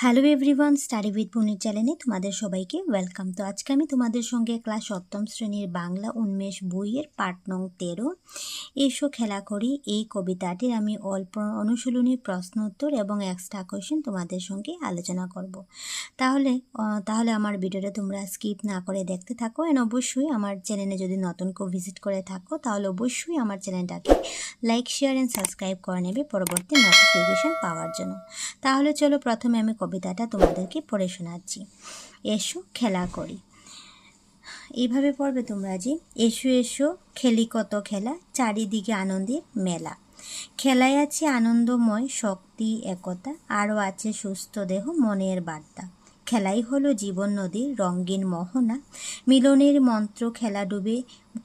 Hello everyone, study with পুনির চ্যানেলে তোমাদের সবাইকে ওয়েলকাম। তো আজকে আমি তোমাদের সঙ্গে ক্লাস 7ম শ্রেণীর বাংলা উন্মেষ বইয়ের পাঠ নং 13 এসো খেলা করি এই কবিতাটির আমি অল্প অনুশীলনী প্রশ্ন উত্তর এবং এক্সট্রা কোয়েশ্চেন তোমাদের সঙ্গে আলোচনা করব। তাহলে আমার ভিডিওটা তোমরা স্কিপ না করে দেখতে থাকো। এন্ড অবশ্যই আমার চ্যানেলে যদি নতুন কেউ ভিজিট করে থাকো তাহলে অবশ্যই আমার চ্যানেলটাকে লাইক শেয়ার অ্যান্ড সাবস্ক্রাইব করে নেবে পরবর্তী নোটিফিকেশন পাওয়ার জন্য। তাহলে চলো প্রথমে আমি কবিতাটা তোমাদেরকে পড়ে শোনাচ্ছি। এসো খেলা করি, এইভাবে পড়বে তোমরা যে এসো এসো খেলি কত খেলা, চারিদিকে আনন্দের মেলা। খেলায় আছে আনন্দময় শক্তি একতা, আরও আছে সুস্থ দেহ মনের বার্তা। খেলাই হলো জীবন নদীর রঙিন মোহনা, মিলনের মন্ত্র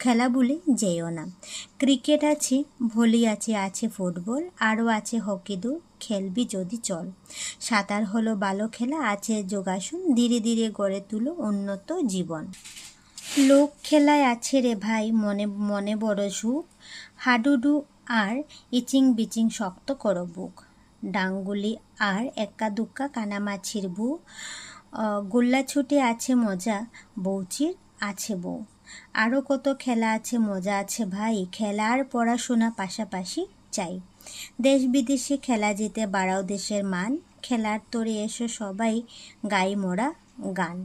খেলা ভুলে যেও না। ক্রিকেট আছে, ভলি আছে ফুটবল, আরও আছে হকি দৌড়, খেলবি যদি চল। সাঁতার হলো ভালো খেলা, আছে যোগাসন, ধীরে ধীরে গড়ে তুলো উন্নত জীবন। লোক খেলায় আছে রে ভাই মনে মনে বড় সুখ, হাডুডু আর ইচিং বিচিং শক্ত করো বুক। ডাঙ্গুলি আর এক্কা দুক্কা কানামাছির বউ, গোল্লা ছুটে আছে মজা, বউচির আছে বউ। আরও কত খেলা আছে মজা আছে ভাই, খেলা আর পড়াশোনা পাশাপাশি চাই। দেশ বিদেশে খেলা যেতে বাড়াও দেশের মান, খেলার তোরে এসো সবাই গাই মোরা গান।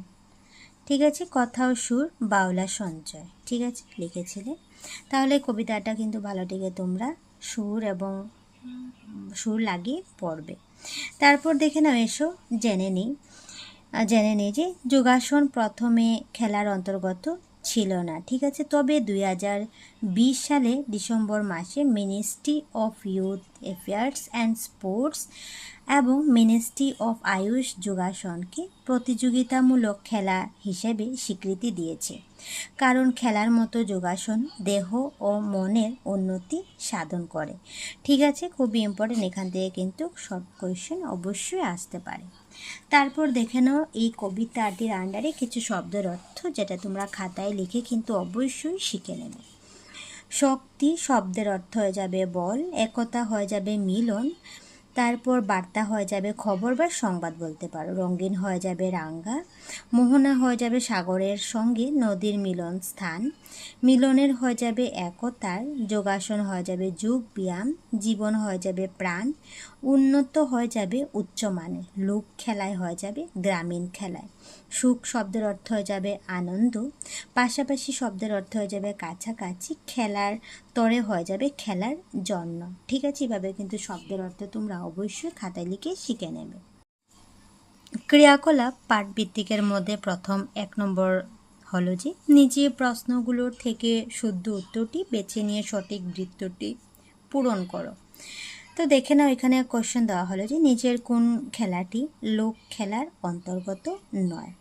ঠিক আছে, কথা ও সুর বাউলা সঞ্চয়। ঠিক আছে, লিখেছিলে। তাহলে কবিতাটা কিন্তু ভালো থেকে তোমরা সুর লাগিয়ে পড়বে। তারপর দেখে নাও, এসো জেনে নিই যে যোগাসন প্রথমে খেলার অন্তর্গত ছিল না। ঠিক আছে, তবে 2020 সালে ডিসেম্বর মাসে ministry of youth affairs and sports এবং মিনিস্ট্রি অফ আয়ুষ যোগাসনকে প্রতিযোগিতামূলক খেলা হিসেবে স্বীকৃতি দিয়েছে, কারণ খেলার মতো যোগাসন দেহ ও মনের উন্নতি সাধন করে। ঠিক আছে, খুবই ইম্পর্টেন্ট, এখান থেকে কিন্তু শর্ট কোয়েশ্চেন অবশ্যই আসতে পারে। তারপর দেখে নাও এই কবিতাটির আন্ডারে কিছু শব্দের অর্থ, যেটা তোমরা খাতায় লিখে কিন্তু অবশ্যই শিখে নেবে। শক্তি শব্দের অর্থ হয়ে যাবে বল, একতা হয়ে যাবে মিলন, তারপর বার্তা হয়ে যাবে খবর বা সংবাদ বলতে পারো, রঙিন হয়ে যাবে রাঙ্গা, মোহনা হয়ে যাবে সাগরের সঙ্গে নদীর মিলন স্থান, মিলনের হয়ে যাবে একতার, যোগাসন হয়ে যাবে যোগ ব্যায়াম, জীবন হয়ে যাবে প্রাণ, উন্নত হয়ে যাবে উচ্চমানের, লোক খেলায় হয়ে যাবে গ্রামীণ খেলায়, সুখ শব্দের অর্থ হয়ে যাবে আনন্দ, পাশাপাশি শব্দের অর্থ হয়ে যাবে কাছাকাছি, খেলার তরে হয়ে যাবে খেলার জন্য। ঠিক আছে, এভাবে কিন্তু শব্দের অর্থ তোমরা অবশ্যই খাতায় লিখে শিখে নেবে। ক্রিয়াকলাপ পাঠভিত্তিকের মধ্যে প্রথম 1 নম্বর হলো যে নিজে প্রশ্নগুলোর থেকে শুদ্ধ উত্তরটি বেছে নিয়ে সঠিক বৃত্তটি পূরণ করো। তো দেখে নাও, এখানে কোশ্চেন দেওয়া হলো যে নিজের কোন খেলাটি লোক খেলার অন্তর্গত নয়।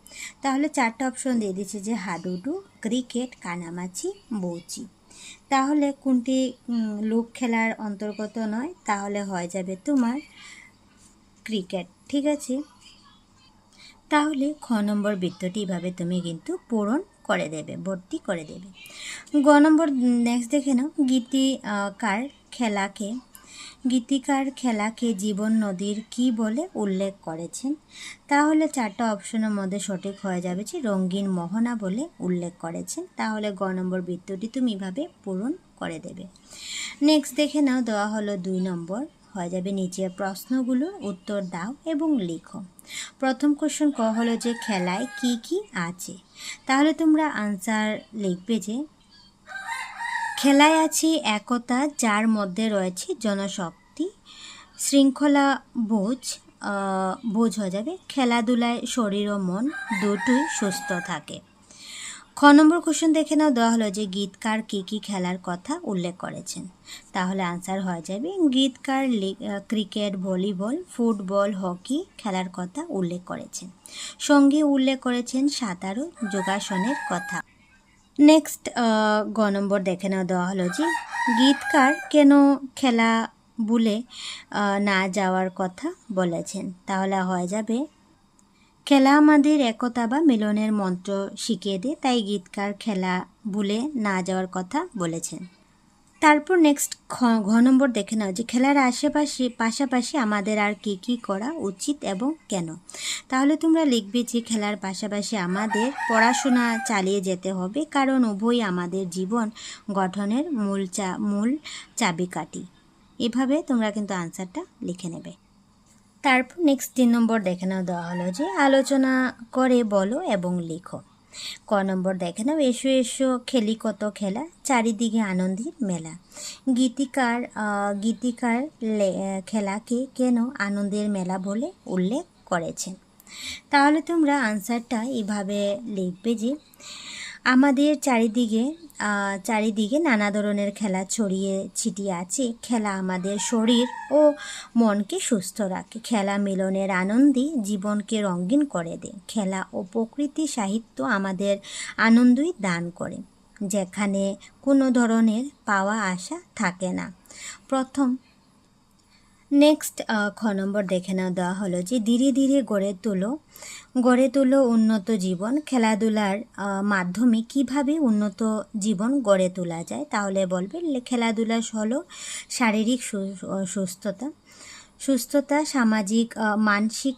তাহলে 4টা অপশন দিয়ে দিচ্ছে যে হাডুডু, ক্রিকেট, কানামাছি, বউচি। তাহলে কোনটি লোক খেলার অন্তর্গত নয়? তাহলে হয়ে যাবে তোমার ক্রিকেট। ঠিক আছে, তাহলে খ নম্বর বৃত্তটি এভাবে তুমি কিন্তু পূরণ করে দেবে, ভর্তি করে দেবে। গ নম্বর নেক্সট দেখে নাও, গীতিকার খেলাকে জীবন নদীর কি বলে উল্লেখ করেছেন? তাহলে 4টা অপশনের মধ্যে সঠিক হয়ে যাবে যে রঙিন মোহনা বলে উল্লেখ করেছেন। তাহলে গ নম্বর বৃত্তটি তুমি এভাবে পূরণ করে দেবে। নেক্সট দেখে নাও, দেওয়া হলো 2 নম্বর, হয়ে যাবে নিচের প্রশ্নগুলোর উত্তর দাও এবং লিখো। প্রথম কোশ্চেন ক হলো যে খেলায় কি কি আছে? তাহলে তোমরা আনসার লিখবে যে খেলায় আছে একতা, যার মধ্যে রয়েছে জনশক্তি, শৃঙ্খলা বোঝ হয়ে যাবে, খেলাধুলায় শরীর ও মন দুটোই সুস্থ থাকে। খ নম্বর কোশ্চেন দেখে নাও, দেওয়া হলো যে গীতকার কি কি খেলার কথা উল্লেখ করেছেন? তাহলে আনসার হয়ে যাবে গীতকার ক্রিকেট, ভলিবল, ফুটবল, হকি খেলার কথা উল্লেখ করেছেন, সঙ্গে উল্লেখ করেছেন সাঁতার ও যোগাসনের কথা। নেক্সট গ নম্বর দেখে নাও, দেওয়া হলো যে গীতকার কেন খেলা ভুলে না যাওয়ার কথা বলেছেন? তাহলে হয়ে যাবে খেলা আমাদের একতা বা মিলনের মন্ত্র শিখিয়ে দেয়, তাই গীতকার খেলা ভুলে না যাওয়ার কথা বলেছেন। তারপর নেক্সট ঘ নম্বর দেখে নাও যে খেলার পাশাপাশি আমাদের আর কী করা উচিত এবং কেন। তাহলে তোমরা লিখবে যে খেলার পাশাপাশি আমাদের পড়াশোনা চালিয়ে যেতে হবে, কারণ উভয়ই আমাদের জীবন গঠনের মূল চাবিকাঠি। এভাবে তোমরা কিন্তু আনসারটা লিখে নেবে। তারপর নেক্সট 3 নম্বর দেখে নাও দেওয়া হলো যে আলোচনা করে বলো এবং লিখো। ক নম্বর দেখে নাও এসো এসো খেলি কত খেলা, চারিদিকে আনন্দের মেলা। গীতিকার খেলাকে কেন আনন্দের মেলা বলে উল্লেখ করেছেন। তাহলে তোমরা আনসারটা এভাবে লিখবে যে আমাদের চারিদিকে নানা ধরনের খেলা ছড়িয়ে ছিটিয়ে আছে। খেলা আমাদের শরীর ও মনকে সুস্থ রাখে। খেলা মিলনের আনন্দই জীবনকে রঙিন করে দেয়। খেলা ও প্রকৃতি সাহিত্য আমাদের আনন্দই দান করে, যেখানে কোনো ধরনের পাওয়া আশা থাকে না। নেক্সট খ নম্বর দেখে নাও দেওয়া হলো যে ধীরে ধীরে গড়ে তোলো উন্নত জীবন। খেলাধুলার মাধ্যমে কিভাবে উন্নত জীবন গড়ে তোলা যায়। তাহলে বলবে খেলাধুলা হলো শারীরিক সুস্থতা, মানসিক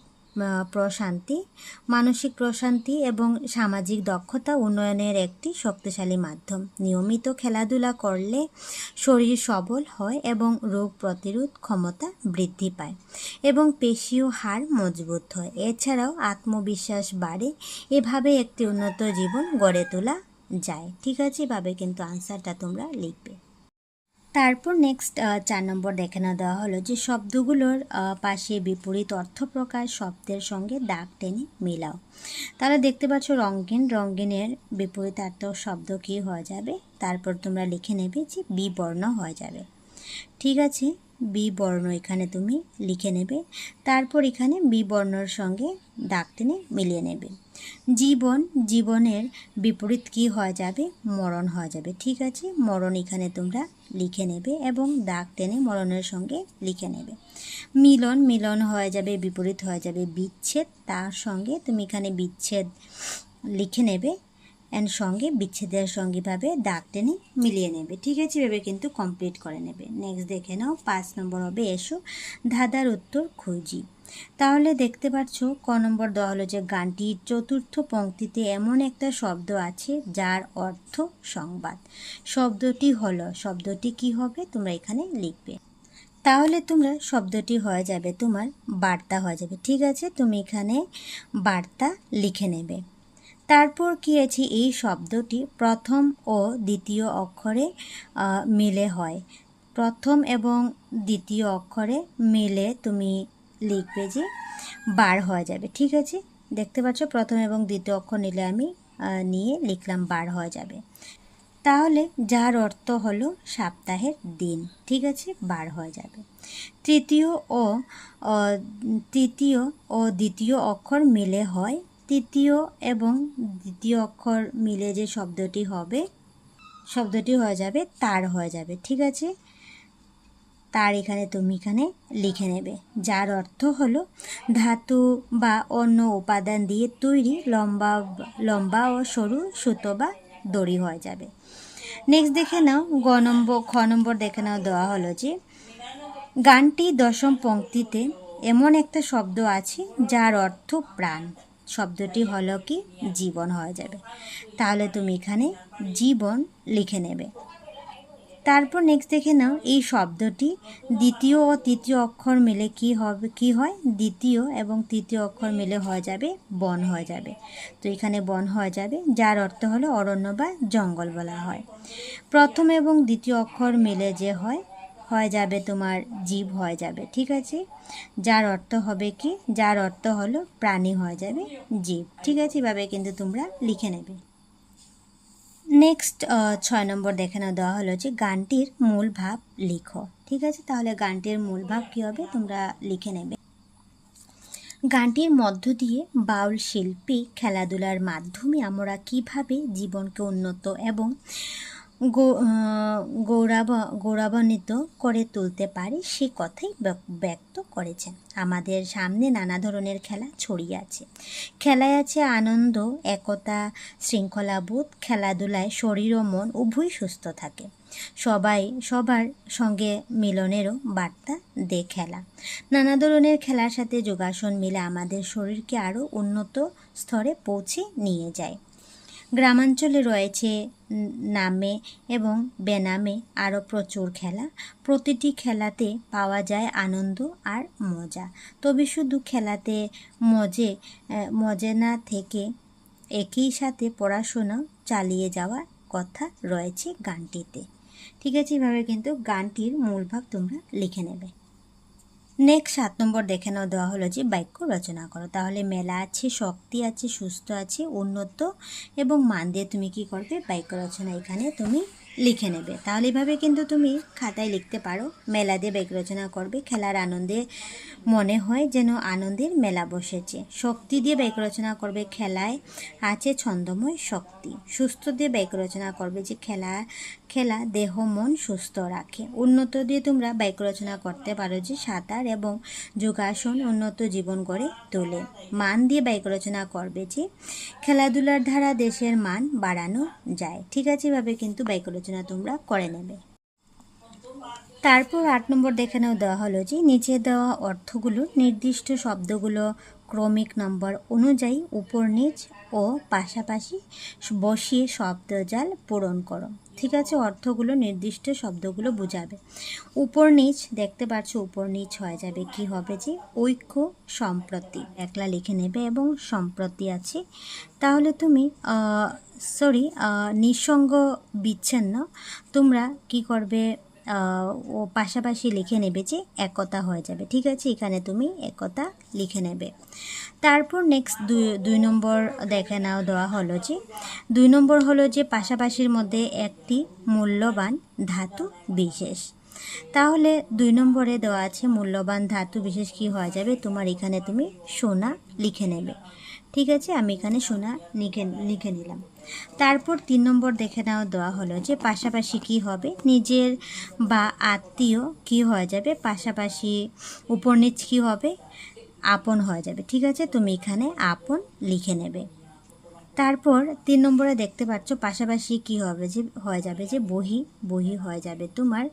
প্রশান্তি এবং সামাজিক দক্ষতা উন্নয়নের একটি শক্তিশালী মাধ্যম। নিয়মিত খেলাধুলা করলে শরীর সবল হয় এবং রোগ প্রতিরোধ ক্ষমতা বৃদ্ধি পায় এবং পেশি ও হাড় মজবুত হয়। এছাড়াও আত্মবিশ্বাস বাড়ে। এভাবে একটি উন্নত জীবন গড়ে তোলা যায়। ঠিক আছে, এভাবে কিন্তু আনসারটা তোমরা লিখবে। তারপর নেক্সট 4 নম্বর দেখে না দেওয়া হলো যে শব্দগুলোর পাশে বিপরীত অর্থ প্রকাশ শব্দের সঙ্গে দাগ টেনে মেলাও। তাহলে দেখতে পাচ্ছ রঙিনের বিপরীতার্থ শব্দ কী হয়ে যাবে। তারপর তোমরা লিখে নেবে যে বিবর্ণ হয়ে যাবে। ঠিক আছে, বিবর্ণ এখানে তুমি লিখে নেবে। তারপর এখানে বিবর্ণর সঙ্গে দাগ টেনে মিলিয়ে নেবে। জীবনের বিপরীত কি হয়ে যাবে, মরণ হয়ে যাবে। ঠিক আছে, মরণ এখানে তোমরা লিখে নেবে এবং দাগ টেনে মরণের সঙ্গে লিখে নেবে। মিলন হয়ে যাবে, বিপরীত হয়ে যাবে বিচ্ছেদ। তার সঙ্গে তুমি এখানে বিচ্ছেদ লিখে নেবে এর সঙ্গে বিচ্ছেদের সঙ্গীভাবে দাগ টেনে মিলিয়ে নেবে। ঠিক আছে, এভাবে কিন্তু কমপ্লিট করে নেবে। নেক্সট দেখে নাও 5 নম্বর হবে এসো ধাঁধার উত্তর খুঁজি। তাহলে দেখতে পাচ্ছ ক নম্বর দেওয়া হলো যে গানটির চতুর্থ পংক্তিতে এমন একটা শব্দ আছে যার অর্থ সংবাদ। শব্দটি কি হবে তোমরা এখানে লিখবে। তাহলে তোমরা শব্দটি হয়ে যাবে তোমার বার্তা হয়ে যাবে। ঠিক আছে, তুমি এখানে বার্তা লিখে নেবে। তারপর কি আছে, এই শব্দটি প্রথম ও দ্বিতীয় অক্ষরে মিলে হয়। প্রথম এবং দ্বিতীয় অক্ষরে মিলে তুমি লিখবে যে বার হয়ে যাবে। ঠিক আছে, দেখতে পাচ্ছ প্রথম এবং দ্বিতীয় অক্ষর নিলে আমি নিয়ে লিখলাম বার হয়ে যাবে। তাহলে যার অর্থ হলো সপ্তাহের দিন। ঠিক আছে, বার হয়ে যাবে। তৃতীয় ও দ্বিতীয় অক্ষর মিলে হয়। তৃতীয় এবং দ্বিতীয় অক্ষর মিলে যে শব্দটি হয়ে যাবে তার হয়ে যাবে। ঠিক আছে, তার তুমি এখানে লিখে নেবে, যার অর্থ হলো ধাতু বা অন্য উপাদান দিয়ে তৈরি লম্বা ও সরু সুতো বা দড়ি হয়ে যাবে। নেক্সট দেখে নাও খ নম্বর দেখে নাও দেওয়া হলো যে গানটি দশম পংক্তিতে এমন একটা শব্দ আছে যার অর্থ প্রাণ। শব্দটি হলো কি জীবন হয়ে যাবে। তাহলে তুমি এখানে জীবন লিখে নেবে। তারপর নেক্সট দেখে নাও এই শব্দটি দ্বিতীয় ও তৃতীয় অক্ষর মিলে কি হয় দ্বিতীয় এবং তৃতীয় অক্ষর মিলে হয়ে যাবে বন হয়ে যাবে। তো এখানে বন হয়ে যাবে, যার অর্থ হলো অরণ্য বা জঙ্গল বলা হয়। প্রথম এবং দ্বিতীয় অক্ষর মিলে যে হয়ে যাবে তোমার জীব হয়ে যাবে। ঠিক আছে, যার অর্থ হবে কি, যার অর্থ হলো প্রাণী হয়ে যাবে জীব। ঠিক আছে, এভাবে কিন্তু তোমরা লিখে নেবে। নেক্সট 6 নম্বর দেখে নাও দেওয়া হলো যে গানটির মূল ভাব লিখো। ঠিক আছে, তাহলে গানটির মূল ভাব কী হবে তোমরা লিখে নেবে। গানটির মধ্য দিয়ে বাউল শিল্পী খেলাধুলার মাধ্যমে আমরা কিভাবে জীবনকে উন্নত এবং গৌরবান্বিত করে তুলতে পারি সে কথাই ব্যক্ত করেছেন। আমাদের সামনে নানা ধরনের খেলা ছড়িয়ে আছে। খেলায় আছে আনন্দ, একতা, শৃঙ্খলাবোধ। খেলাধুলায় শরীর ও মন উভয় সুস্থ থাকে। সবার সঙ্গে মিলনেরও বার্তা দে খেলা। নানা ধরনের খেলার সাথে যোগাসন মিলে আমাদের শরীরকে আরও উন্নত স্তরে পৌঁছে নিয়ে যায়। গ্রামাঞ্চলে রয়েছে নামে এবং বেনামে আরও প্রচুর খেলা। প্রতিটি খেলাতে পাওয়া যায় আনন্দ আর মজা। তবে শুধু খেলাতে মজে না থেকে একই সাথে পড়াশোনা চালিয়ে যাওয়ার কথা রয়েছে গানটিতে। ঠিক আছে, এভাবে কিন্তু গানটির মূল ভাগ তোমরা লিখে নেবে। নেক্সট 7 নম্বর দেখে নাও, দেওয়া হলো যে বাক্য রচনা করো। তাহলে মেলা আছে, শক্তি আছে, সুস্থ আছে, উন্নত এবং মান দিয়ে তুমি কি করবে, বাক্য রচনা এখানে তুমি লিখে নেবে। তাহলে এভাবে কিন্তু তুমি খাতায় লিখতে পারো। মেলা দিয়ে বাক্য রচনা করবে, খেলার আনন্দে মনে হয় যেন আনন্দের মেলা বসেছে। শক্তি দিয়ে বাক্য রচনা করবে, খেলায় আছে ছন্দময় শক্তি। সুস্থ দিয়ে বাক্য রচনা করবে যে খেলা দেহ মন সুস্থ রাখে। উন্নত দিয়ে তোমরা বাক্য রচনা করতে পারো যে সাঁতার এবং যোগাসন উন্নত জীবন গড়ে তোলে। মান দিয়ে বাক্য রচনা করবে যে খেলাধুলার দ্বারা দেশের মান বাড়ানো যায়। ঠিক আছে, এভাবে কিন্তু বাক্য রচনা তোমরা করে নেবে। তারপর 8 নম্বর দেখে নাও, দেওয়া হলো যে নিচে দেওয়া অর্থগুলো নির্দিষ্ট শব্দগুলো ক্রমিক নম্বর অনুযায়ী উপর নিচ ও পাশাপাশি বসিয়ে শব্দজাল পূরণ করো। ঠিক আছে, অর্থগুলো নির্দিষ্ট শব্দগুলো বোঝাবে। উপর নিচ দেখতে পাচ্ছ, উপর নিচ হয়ে যাবে কি হবে যে ঐক্য সম্প্রতি, একলা লিখে নেবে এবং সম্প্রতি আছে। তাহলে তুমি নিঃসঙ্গ বিচ্ছিন্ন তোমরা কি করবে, ও পাশাপাশি লিখে নেবে যে একতা হয়ে যাবে। ঠিক আছে, এখানে তুমি একতা লিখে নেবে। তারপর নেক্সট 2 নম্বর দেখে নাও, দেওয়া হলো যে 2 নম্বর হলো যে পাশাপাশির মধ্যে একটি মূল্যবান ধাতু বিশেষ। তাহলে 2 নম্বরে দেওয়া আছে মূল্যবান ধাতু বিশেষ কি হয়ে যাবে, তোমার এখানে তুমি সোনা লিখে নেবে। ঠিক আছে, আমি এখানে সোনা লিখে নিলাম। তারপর 3 নম্বর দেখে নাও, দেওয়া হলো যে পাশাপাশি কি হবে, নিজের বা আত্মীয় কি হয়ে যাবে, পাশাপাশি উপর নিচ কি হবে, আপন হয়ে যাবে। ঠিক আছে, তুমি এখানে আপন লিখে নেবে। তারপর 3 নম্বরে দেখতে পাচ্ছ পাশাপাশি কি হবে, যে হয়ে যাবে যে বহি হয়ে যাবে, তোমার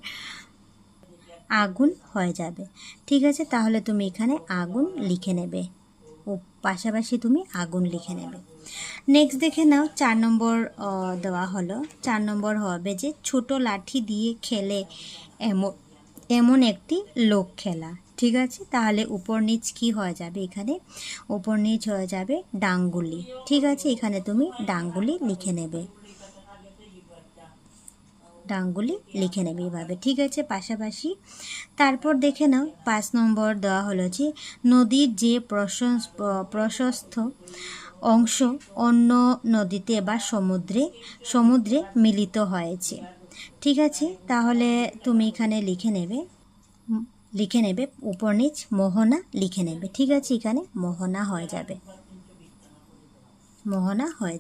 আগুন হয়ে যাবে। ঠিক আছে, তাহলে তুমি এখানে আগুন লিখে নেবে ও পাশাপাশি তুমি আগুন লিখে নেবে। নেক্সট দেখে নাও 4 নম্বর দেওয়া হলো। 4 নম্বর হবে যে ছোট লাঠি দিয়ে খেলে এমন একটি লোক খেলা। ঠিক আছে, তাহলে উপর নিচ কি হয়ে যাবে, এখানে উপর নিচ হয়ে যাবে ডাঙ্গুলি। ঠিক আছে, এখানে তুমি ডাঙ্গুলি লিখে নেবে, ডাঙ্গুলি লিখে নেবে এভাবে। ঠিক আছে, পাশাপাশি। তারপর দেখে নাও 5 নম্বর দেওয়া হলো যে নদীর যে প্রশস্ত অংশ অন্য নদীতে বা সমুদ্রে মিলিত হয়েছে। ঠিক আছে, তাহলে তুমি এখানে লিখে নেবে উপর নিচ মোহনা লিখে নেবে। ঠিক আছে, এখানে মোহনা হয়ে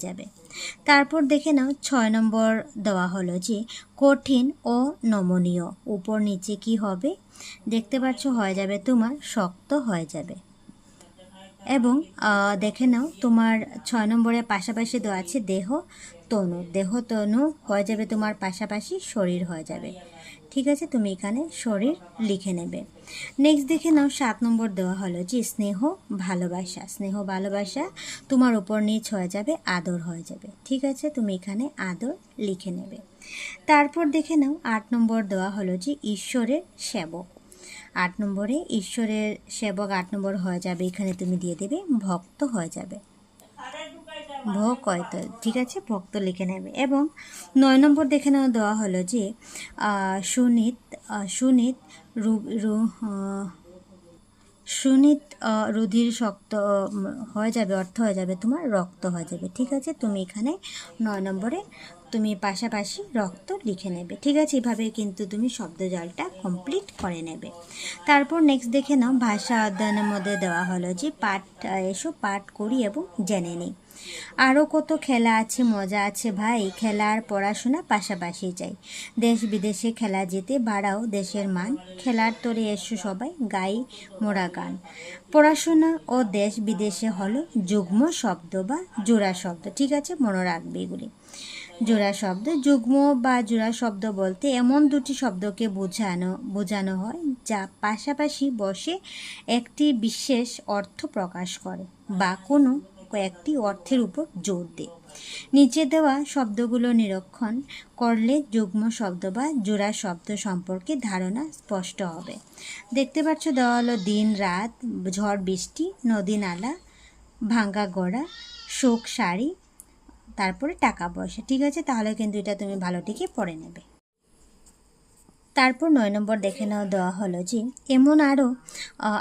যাবে। তারপর দেখে নাও 6 নম্বর দেওয়া হলো যে কঠিন ও নমনীয়। উপর নিচে কি হবে, দেখতে পাচ্ছ হয়ে যাবে তোমার শক্ত হয়ে যাবে। এবং দেখে নাও তোমার 6 নম্বরের পাশাপাশি দেওয়া আছে দেহ তনু হয়ে যাবে তোমার পাশাপাশি শরীর হয়ে যাবে। ঠিক আছে, তুমি এখানে শরীর লিখে নেবে। নেক্সট দেখে নাও 7 নম্বর দেওয়া হলো যে স্নেহ ভালোবাসা তোমার উপর নিচ হয়ে যাবে আদর হয়ে যাবে। ঠিক আছে, তুমি এখানে আদর লিখে নেবে। তারপর দেখে নাও 8 নম্বর দেওয়া হলো যে ঈশ্বরের সেবক। 8 নম্বরে ঈশ্বরের সেবক 8 নম্বর হয়ে যাবে, এখানে তুমি দিয়ে দেবে ভক্ত হয়ে যাবে, ভক্ত। ঠিক আছে, ভক্ত লিখে নেবে। এবং 9 নম্বর দেখে নাও, দেওয়া হলো যে সুনিত রুধির শক্ত হয়ে যাবে, অর্থ হয়ে যাবে তোমার রক্ত হয়ে যাবে। ঠিক আছে, তুমি এখানে 9 নম্বরে তুমি পাশাপাশি রক্ত লিখে নেবে। ঠিক আছে, এভাবে কিন্তু তুমি শব্দজালটা কমপ্লিট করে নেবে। তারপর নেক্সট দেখে নাও ভাষা অধ্যয়নের মধ্যে দেওয়া হলো যে পাঠ করি এবং জেনে নিই। আরও কত খেলা আছে, মজা আছে ভাই, খেলার পড়াশোনা পাশাপাশি চাই। দেশ বিদেশে খেলা যেতে বাড়াও দেশের মান, খেলার তোরে এসো সবাই গাই মোরা গান। পড়াশোনা ও দেশ বিদেশে হলো যুগ্ম শব্দ বা জোড়া শব্দ। ঠিক আছে, মনে রাখবে এগুলি। জোড়া শব্দ। যুগ্ম বা জোড়া শব্দ বলতে এমন দুটি শব্দকে বোঝানো হয় যা পাশাপাশি বসে একটি বিশেষ অর্থ প্রকাশ করে বা কোনো কয়েকটি অর্থের উপর জোর দেয়। নিচে দেওয়া শব্দগুলো নিরীক্ষণ করলে যুগ্ম শব্দ বা জোড়া শব্দ সম্পর্কে ধারণা স্পষ্ট হবে। দেখতে পাচ্ছ দেওয়া হলো দিন রাত, ঝড় বৃষ্টি, নদী নালা, ভাঙ্গা গড়া, শোক শাড়ি, তারপরে টাকা পয়সা। ঠিক আছে, তাহলে কিন্তু এটা তুমি ভালো টিকে পড়ে নেবে। তারপর 9 নম্বর দেখে নাও, দেওয়া হলো যে এমন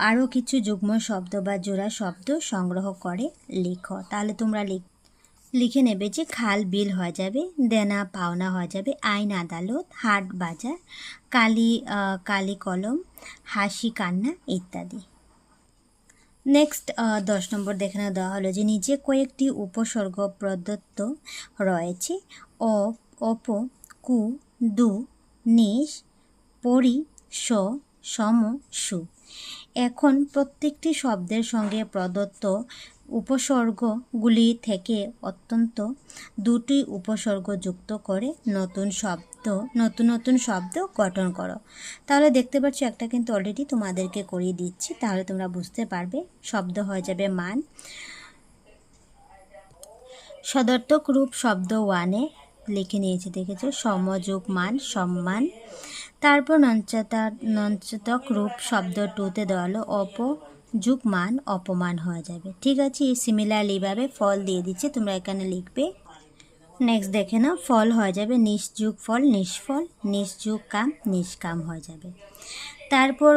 আরও কিছু যুগ্ম শব্দ বা জোড়া শব্দ সংগ্রহ করে লিখো। তাহলে তোমরা লিখে নেবে যে খাল বিল হয়ে যাবে, দেনা পাওনা হয়ে যাবে, আইন আদালত, হাট বাজার, কালি কলম, হাসি কান্না ইত্যাদি। নেক্সট 10 নম্বর দেখে দেওয়া হলো যে নিচে কয়েকটি উপসর্গ প্রদত্ত রয়েছে। অপ, কু, দু, নিশ, পরি, স, সম, সু। এখন প্রত্যেকটি শব্দের সঙ্গে প্রদত্ত উপসর্গগুলি থেকে অত্যন্ত দুটি উপসর্গ যুক্ত করে নতুন শব্দ গঠন করো। তাহলে দেখতে পাচ্ছ একটা কিন্তু অলরেডি তোমাদেরকে করিয়ে দিচ্ছি, তাহলে তোমরা বুঝতে পারবে। শব্দ হয়ে যাবে মান। সদর্থক রূপ শব্দ 1-এ লিখে নিয়েছি, দেখেছো, সমযোগ মান সম্মান। তারপর নঞ্চতক রূপ শব্দ 2-তে দেওয়া হলো অপযোগ মান অপমান হয়ে যাবে। ঠিক আছে, এই সিমিলারলিভাবে ফল দিয়ে দিচ্ছে, তোমরা এখানে লিখবে। নেক্সট দেখে নাও, ফল হয়ে যাবে নিষ্যুগ ফল নিষ্ফল, নিষ্যুগ কাম নিষ্কাম হয়ে যাবে। তারপর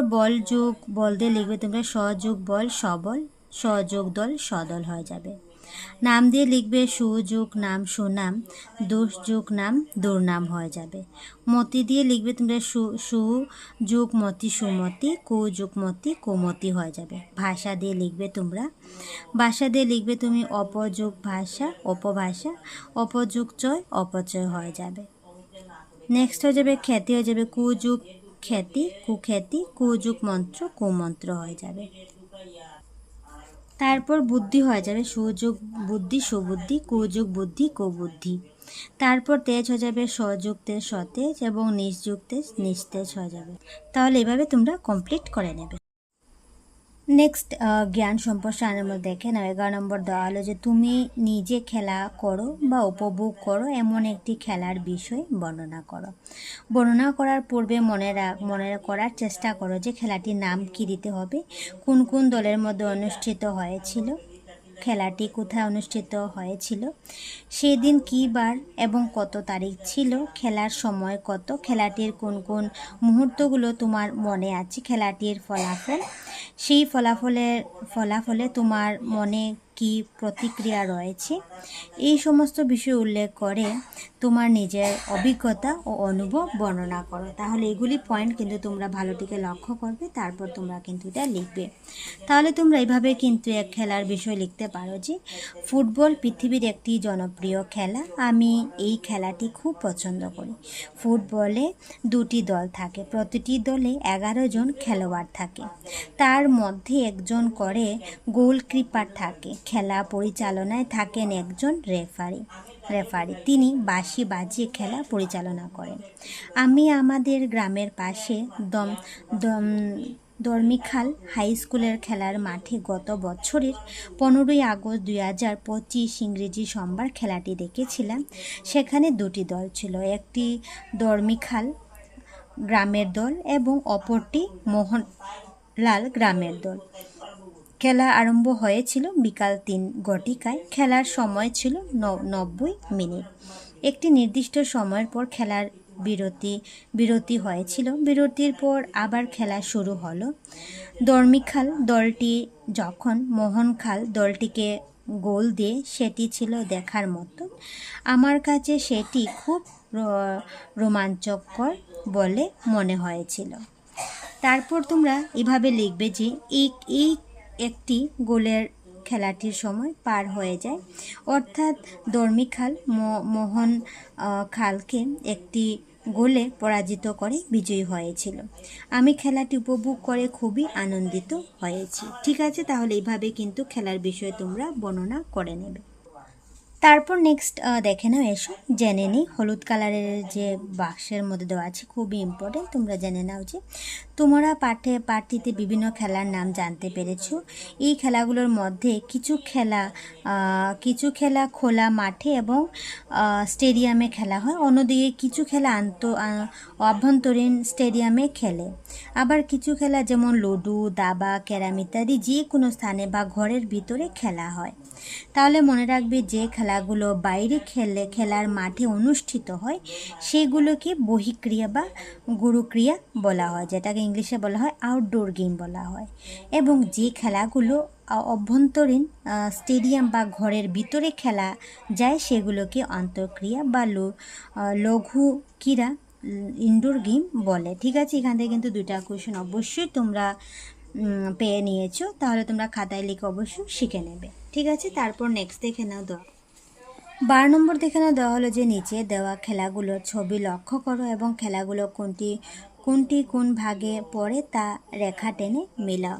বল দিয়ে লিখবে তোমরা সযোগ বল সবল, সযোগ দল সদল হয়ে যাবে। নাম দিয়ে লিখবে সুযোগ নাম সুনাম, দুঃযোগ নাম দুর্নাম হয়ে যাবে। মতি দিয়ে লিখবে তোমরা সুযোগ মতি সুমতি, কুযোগ মতি কুমতি হয়ে যাবে। ভাষা দিয়ে লিখবে তুমি অপযোগ ভাষা অপভাষা, অপযোগ চয় অপচয় হয়ে যাবে। নেক্সট হয়ে যাবে খ্যাতি, হয়ে যাবে কুযোগ খ্যাতি কুখ্যাতি, কুযোগ মন্ত্র কুমন্ত্র হয়ে যাবে। তারপর বুদ্ধি হয়ে যাবে সুযোগ বুদ্ধি সুবুদ্ধি, কুযোগ বুদ্ধি কুবুদ্ধি। তারপর তেজ হয়ে যাবে সযোগ তেজ সতেজ এবং নিষ্যোগ তেজ নিস্তেজ হয়ে যাবে। তাহলে এভাবে তোমরা কমপ্লিট করে নেবে। নেক্সট জ্ঞান সম্প্রসারণের মধ্যে দেখে নাও, 11 নম্বর দেওয়া হলো যে তুমি নিজে খেলা করো বা উপভোগ করো এমন একটি খেলার বিষয় বর্ণনা করো। বর্ণনা করার পূর্বে মনে করার চেষ্টা করো যে খেলাটির নাম কি দিতে হবে, কোন কোন দলের মধ্যে অনুষ্ঠিত হয়েছিল, খেলাটি কোথায় অনুষ্ঠিত হয়েছিল, সেদিন কী বার এবং কত তারিখ ছিল, খেলার সময় কত, খেলাটির কোন কোন মুহূর্তগুলো তোমার মনে আছে, খেলাটির ফলাফল, সেই ফলাফলে তোমার মনে কি প্রতিক্রিয়া রয়েছে, এই সমস্ত বিষয় উল্লেখ করে তোমার নিজের অভিজ্ঞতা ও অনুভব বর্ণনা করো। তাহলে এগুলি পয়েন্ট কিন্তু তোমরা ভালোটিকে লক্ষ্য করবে, তারপর তোমরা কিন্তু এটা লিখবে। তাহলে তোমরা এইভাবে কিন্তু এক খেলার বিষয় লিখতে পারো যে ফুটবল পৃথিবীর একটি জনপ্রিয় খেলা, আমি এই খেলাটি খুব পছন্দ করি। ফুটবলে 2টি দল থাকে, প্রতিটি দলে 11 জন খেলোয়াড় থাকে, তার মধ্যে একজন করে গোলকিপার থাকে। খেলা পরিচালনায় থাকেন একজন রেফারি, তিনি বাঁশি বাজিয়ে খেলা পরিচালনা করেন। আমি আমাদের গ্রামের পাশে দর্মিখাল হাই স্কুলের খেলার মাঠে গত বছরের 15ই আগস্ট 2025 ইংরেজি সোমবার খেলাটি দেখেছিলাম। সেখানে 2টি দল ছিল, একটি দর্মিখাল গ্রামের দল এবং অপরটি মোহনলাল গ্রামের দল। খেলা আরম্ভ হয়েছিল বিকাল 3 ঘটিকায়, খেলার সময় ছিল 90 মিনিট। একটি নির্দিষ্ট সময়ের পর খেলার বিরতি হয়েছিল, বিরতির পর আবার খেলা শুরু হলো। দর্মিখাল দলটি যখন মোহনখাল দলটিকে গোল দিয়ে, সেটি ছিল দেখার মতো। আমার কাছে সেটি খুব রোমাঞ্চকর বলে মনে হয়েছিল। তারপর তোমরা এভাবে লিখবে যে এই একটি গোলের খেলাটির সময় পার হয়ে যায়, অর্থাৎ দর্মিখাল মোহন খালকে একটি গোলে পরাজিত করে বিজয়ী হয়েছিল। আমি খেলাটি উপভোগ করে খুবই আনন্দিত হয়েছি। ঠিক আছে, তাহলে এইভাবে কিন্তু খেলার বিষয়ে তোমরা বর্ণনা করে নেবে। তারপর নেক্সট দেখে নাও, এসো জেনে নিই। হলুদ কালারের যে বাক্সের মধ্যে দেওয়া আছে, খুবই ইম্পর্টেন্ট, তোমরা জেনে নাও যে তোমরা পাঠটিতে বিভিন্ন খেলার নাম জানতে পেরেছো। এই খেলাগুলোর মধ্যে কিছু খেলা খোলা মাঠে এবং স্টেডিয়ামে খেলা হয়, অন্যদিকে কিছু খেলা অভ্যন্তরীণ স্টেডিয়ামে খেলে। আবার কিছু খেলা যেমন লুডো, দাবা, ক্যারাম ইত্যাদি যে কোনো স্থানে বা ঘরের ভিতরে খেলা হয়। তাহলে মনে রাখবে, যে খেলাগুলো বাইরে খেলার মাঠে অনুষ্ঠিত হয় সেগুলোকে বহিঃক্রিয়া বা গুরুক্রিয়া বলা হয়, যেটাকে ইংলিশে বলা হয় আউটডোর গেম বলা হয়। এবং যে খেলাগুলো অভ্যন্তরীণ স্টেডিয়াম বা ঘরের ভিতরে খেলা যায় সেগুলোকে অন্তঃক্রিয়া বা লঘু ক্রীড়া ইনডোর গেম বলে। ঠিক আছে, এখান থেকে কিন্তু 2টা কোয়েশ্চেন অবশ্যই তোমরা পেয়ে নিয়েছো, তাহলে তোমরা খাতায় লিখে অবশ্যই শিখে নেবে। ঠিক আছে, তারপর নেক্সট দেখে নাও 12 নম্বর দেখে নাও, দেওয়া হলো যে নিচে দেওয়া খেলাগুলোর ছবি লক্ষ্য করো এবং খেলাগুলো কোন ভাগে পড়ে তা রেখা টেনে মেলাও।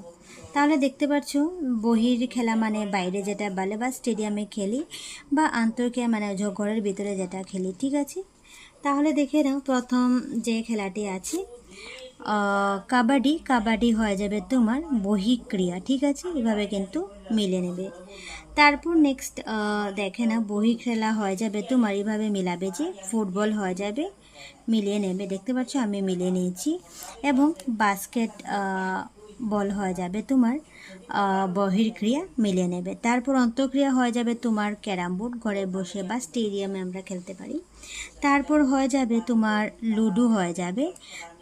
তাহলে দেখতে পাচ্ছ, বহির খেলা মানে বাইরে যেটা বলে বা স্টেডিয়ামে খেলি, বা আন্তর্ক্রিয়া মানে ঘরের ভিতরে যেটা খেলি। ঠিক আছে, তাহলে দেখে নাও প্রথম যে খেলাটি আছে কাবাডি হয়ে যাবে তোমার বহিঃক্রিয়া। ঠিক আছে, এভাবে কিন্তু মিলে নেবে। তারপর নেক্সট দেখে না, খেলা হয়ে যাবে তোমার এভাবে মিলাবে যে ফুটবল হয়ে যাবে, মিলিয়ে নেবে। দেখতে পাচ্ছ আমি মিলিয়ে নিয়েছি। এবং বাস্কেট বল হয়ে যাবে তোমার বহির্ক্রিয়া, মিলিয়ে নেবে। তারপর অন্তঃক্রিয়া হয়ে যাবে তোমার ক্যারাম বোর্ড, ঘরে বসে বা স্টেডিয়ামে আমরা খেলতে পারি। তারপর হয়ে যাবে তোমার লুডো হয়ে যাবে,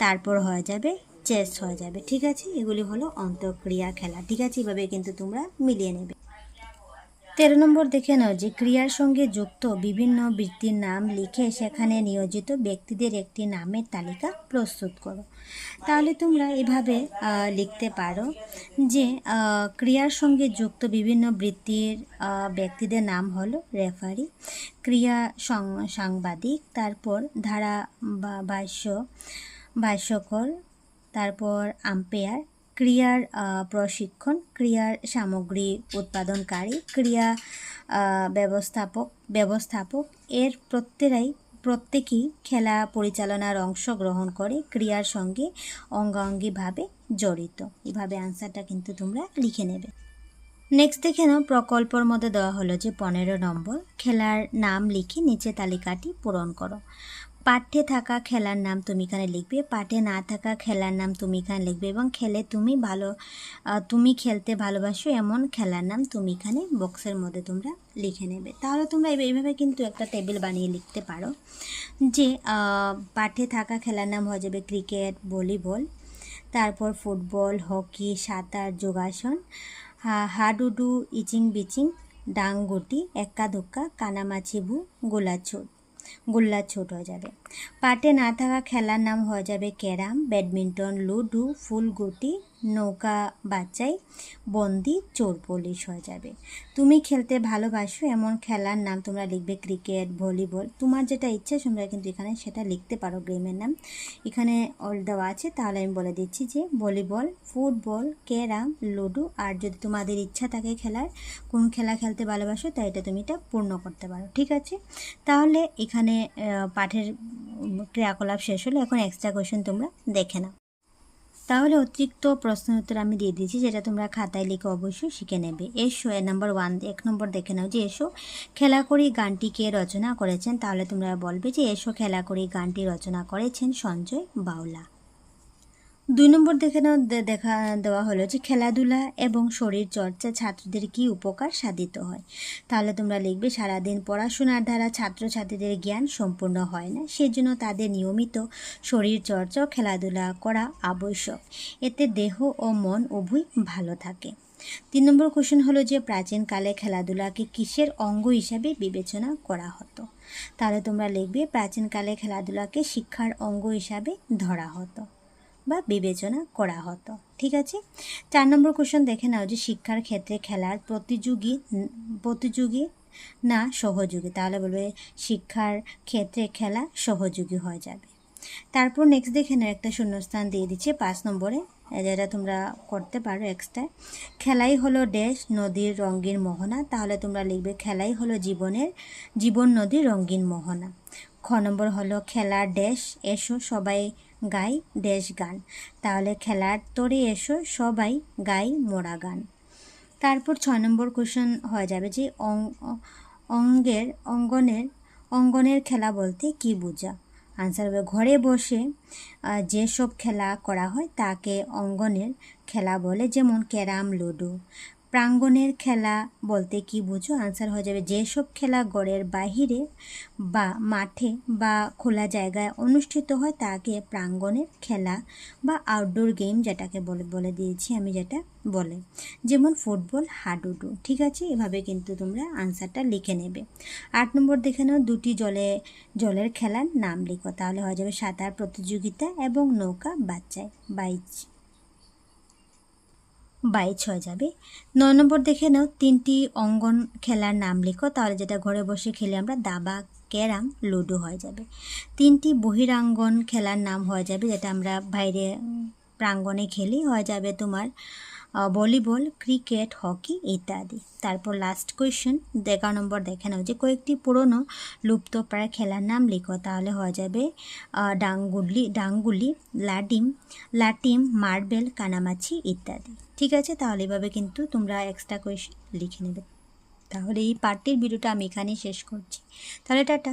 তারপর হয়ে যাবে চেস হয়ে যাবে। ঠিক আছে, এগুলি হলো অন্তঃক্রিয়া খেলা। ঠিক আছে, এভাবে কিন্তু তোমরা মিলিয়ে নেবে। 13 নম্বর দেখে নাও যে ক্রিয়ার সঙ্গে যুক্ত বিভিন্ন বৃত্তির নাম লিখে সেখানে নিয়োজিত ব্যক্তিদের একটি নামের তালিকা প্রস্তুত করো। তাহলে তোমরা এভাবে লিখতে পারো যে ক্রিয়ার সঙ্গে যুক্ত বিভিন্ন বৃত্তির ব্যক্তিদের নাম হলো রেফারি, ক্রিয়া সাংবাদিক, তারপর ধারা বা ভাষ্যকর, তারপর আম্পায়ার, ক্রিয়ার প্রশিক্ষণ, ক্রিয়ার সামগ্রী উৎপাদনকারী, ক্রিয়া ব্যবস্থাপক এর প্রত্যেকেই খেলা পরিচালনার অংশগ্রহণ করে, ক্রিয়ার সঙ্গে অঙ্গাঙ্গিভাবে জড়িত। এভাবে আনসারটা কিন্তু তোমরা লিখে নেবে। নেক্সট দেখে নাও, প্রকল্পের মধ্যে দেওয়া হলো যে 15 নম্বর, খেলার নাম লিখে নিচে তালিকাটি পূরণ করো। পাঠ্যে থাকা খেলার নাম তুমি এখানে লিখবে, পাঠে না থাকা খেলার নাম তুমি এখানে লিখবে, এবং তুমি খেলতে ভালোবাসো এমন খেলার নাম তুমি এখানে বক্সের মধ্যে তোমরা লিখে নেবে। তাহলে তোমরা এইভাবে কিন্তু একটা টেবিল বানিয়ে লিখতে পারো যে পাঠে থাকা খেলার নাম হয়ে যাবে ক্রিকেট, ভলিবল, তারপর ফুটবল, হকি, সাঁতার, যোগাসন, হাডুডু, ইচিং বিচিং, ডাংগুটি, এক্কা ধুক্কা, কানামাছি ভু, গোল্লাছুট হয়ে যাবে। পাটে না থাকা খেলার নাম হয়ে যাবে ক্যারাম, ব্যাডমিন্টন, লুডো, ফুলগুটি, নৌকা বাচ্চাই, বন্দি, চোর পুলিশ হয়ে যাবে। তুমি খেলতে ভালোবাসো এমন খেলার নাম তোমরা লিখবে ক্রিকেট, ভলিবল, তোমার যেটা ইচ্ছে তোমরা কিন্তু এখানে সেটা লিখতে পারো গেমের নাম। এখানে অল দেওয়া আছে, তাহলে আমি বলে দিচ্ছি যে ভলিবল, ফুটবল, ক্যারাম, লুডো, আর যদি তোমাদের ইচ্ছা থাকে কোন খেলা খেলতে ভালোবাসো তাই এটা তুমি এটা পূর্ণ করতে পারো। ঠিক আছে, তাহলে এখানে পাঠের ক্রিয়াকলাপ শেষ হলো। এখন এক্সট্রা কোয়েশ্চেন তোমরা দেখে নাও। তাহলে অতিরিক্ত প্রশ্নের উত্তর আমি দিয়ে দিয়েছি, যেটা তোমরা খাতায় লিখে অবশ্যই শিখে নেবে। এসো নাম্বার 1 নম্বর দেখে নাও যে এসো খেলা করি গানটি কে রচনা করেছেন। তাহলে তোমরা বলবে যে এসো খেলা করি গানটি রচনা করেছেন সঞ্জয় বাউলা। 2 নম্বর দেখে নাও, দেওয়া হলো যে খেলাধুলা এবং শরীর চর্চা ছাত্রদের কি উপকার সাধিত হয়। তাহলে তোমরা লিখবে সারাদিন পড়াশোনার দ্বারা ছাত্রছাত্রীদের জ্ঞান সম্পূর্ণ হয় না, সেজন্য তাদের নিয়মিত শরীর চর্চা ও খেলাধুলা করা আবশ্যক, এতে দেহ ও মন উভয় ভালো থাকে। 3 নম্বর কোশ্চেন হলো যে প্রাচীনকালে খেলাধুলাকে কিসের অঙ্গ হিসাবে বিবেচনা করা হতো। তাহলে তোমরা লিখবে প্রাচীনকালে খেলাধুলাকে শিক্ষার অঙ্গ হিসাবে ধরা হতো বা বিবেচনা করা হতো। ঠিক আছে, 4 নম্বর কোশ্চেন দেখে নাও যে শিক্ষার ক্ষেত্রে খেলার প্রতিযোগী না সহযোগী। তাহলে বলবে শিক্ষার ক্ষেত্রে খেলা সহযোগী হয়ে যাবে। তারপর নেক্সট দেখে নাও, একটা শূন্যস্থান দিয়ে দিচ্ছে 5 নম্বরে, যেটা তোমরা করতে পারো এক্সট্রা। খেলাই হলো ড্যাশ নদীর রঙিন মোহনা, তাহলে তোমরা লিখবে খেলাই হলো জীবন নদীর রঙিন মোহনা। খ নম্বর হলো খেলার ড্যাশ এসো সবাই গাই ড্যাশ গান, তাহলে খেলার তোরে এসো সবাই গাই মোরা গান। তারপর 6 নম্বর কোশ্চেন হয়ে যাবে যে অঙ্গনের খেলা বলতে কি বোঝা। আনসার হবে ঘরে বসে যেসব খেলা করা হয় তাকে অঙ্গনের খেলা বলে, যেমন ক্যারাম লুডো। প্রাঙ্গণের খেলা বলতে কি বুঝো। আনসার হয়ে যাবে যেসব খেলা ঘরের বাহিরে বা মাঠে বা খোলা জায়গায় অনুষ্ঠিত হয় তাকে প্রাঙ্গণের খেলা বা আউটডোর গেম যেটাকে বলে দিয়েছি আমি, যেটা বলে, যেমন ফুটবল হাডুডু। ঠিক আছে, এভাবে কিন্তু তোমরা আনসারটা লিখে নেবে। 8 নম্বর দেখে নাও দুটি জলের খেলার নাম লিখো, তাহলে হয়ে যাবে সাঁতার প্রতিযোগিতা এবং নৌকা বাচ্চায় বাইচ হয়ে যাবে। 9 নম্বর দেখে নাও তিনটি অঙ্গন খেলার নাম লিখো, তাহলে যেটা ঘরে বসে খেলে আমরা দাবা ক্যারাম লুডো হয়ে যাবে। তিনটি বহিরাঙ্গন খেলার নাম হয়ে যাবে, যেটা আমরা বাইরে প্রাঙ্গণে খেলি, হয়ে যাবে তোমার ভলিবল ক্রিকেট হকি ইত্যাদি। তারপর লাস্ট কোয়েশ্চেন 11 নম্বর দেখে নাও যে কয়েকটি পুরনো লুপ্তপ্রায় খেলার নাম লিখো, তাহলে হয়ে যাবে ডাঙ্গুলি লাটিম মার্বেল কানামাছি ইত্যাদি। ঠিক আছে, তাহলে এভাবে কিন্তু তোমরা এক্সট্রা কোয়েশ্চেন লিখে নেবে। তাহলে এই পার্টটির ভিডিওটা আমি এখানেই শেষ করছি। তাহলে টাটা।